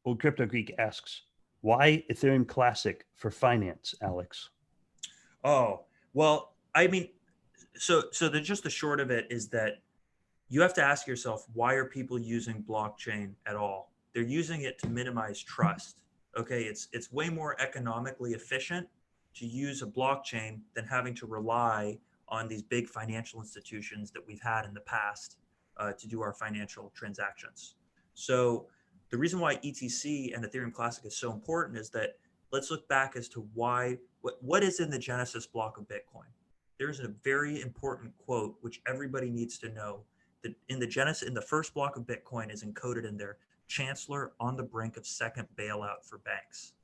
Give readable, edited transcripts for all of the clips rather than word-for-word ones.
Old Crypto Geek asks, why Ethereum Classic for finance, Alex? Oh, well, I mean, so the short of it is that you have to ask yourself, why are people using blockchain at all? They're using it to minimize trust. Okay, it's way more economically efficient to use a blockchain than having to rely on these big financial institutions that we've had in the past to do our financial transactions. So the reason why ETC and Ethereum Classic is so important is that let's look back as to what is in the Genesis block of Bitcoin. There's a very important quote which everybody needs to know, that in the first block of Bitcoin is encoded in there, Chancellor on the brink of second bailout for banks.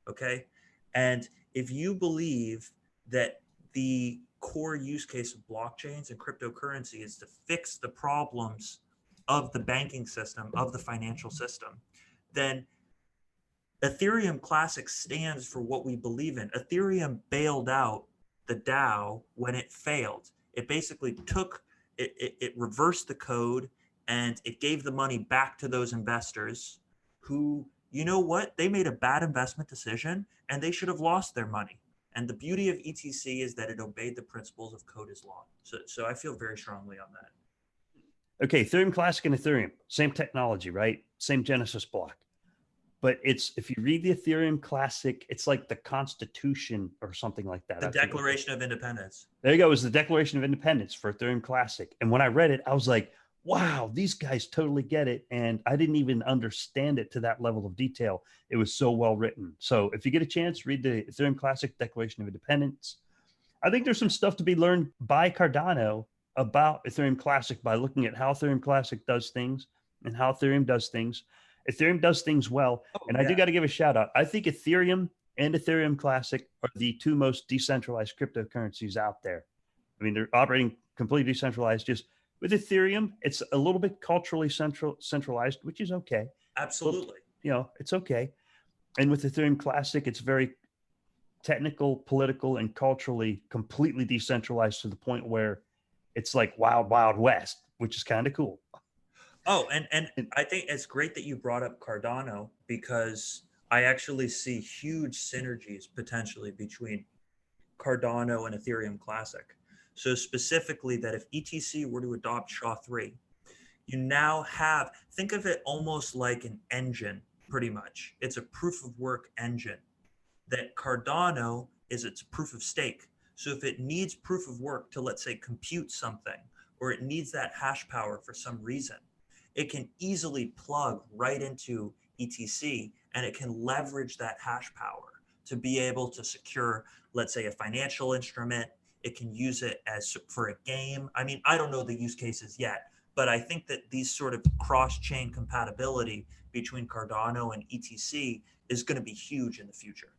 Okay. And if you believe that the core use case of blockchains and cryptocurrency is to fix the problems of the banking system, of the financial system, then Ethereum Classic stands for what we believe in. Ethereum bailed out the DAO when it failed. It basically it reversed the code, and it gave the money back to those investors who, you know what, they made a bad investment decision and they should have lost their money. And the beauty of ETC is that it obeyed the principles of code is law. So I feel very strongly on that. Okay, Ethereum Classic and Ethereum, same technology, right? Same Genesis block. But if you read the Ethereum Classic, it's like the Constitution or something like that. The Declaration of Independence. There you go. It was the Declaration of Independence for Ethereum Classic. And when I read it, I was like, wow, these guys totally get it. And I didn't even understand it to that level of detail. It was so well written. So if you get a chance, read the Ethereum Classic Declaration of Independence. I think there's some stuff to be learned by Cardano about Ethereum Classic by looking at how Ethereum Classic does things and how Ethereum does things. Ethereum does things well. And I do got to give a shout out. I think Ethereum and Ethereum Classic are the two most decentralized cryptocurrencies out there. I mean, they're operating completely decentralized. Just with Ethereum, it's a little bit culturally centralized, which is okay. Absolutely. But, it's okay. And with Ethereum Classic, it's very technical, political, and culturally completely decentralized to the point where it's like wild, wild west, which is kind of cool. Oh, and I think it's great that you brought up Cardano, because I actually see huge synergies potentially between Cardano and Ethereum Classic. So specifically that if ETC were to adopt SHA-3, you now think of it almost like an engine, pretty much. It's a proof of work engine. That Cardano is its proof of stake. So if it needs proof of work to, let's say, compute something, or it needs that hash power for some reason, it can easily plug right into ETC, and it can leverage that hash power to be able to secure, let's say, a financial instrument. It can use it for a game. I mean, I don't know the use cases yet, but I think that these sort of cross-chain compatibility between Cardano and ETC is going to be huge in the future.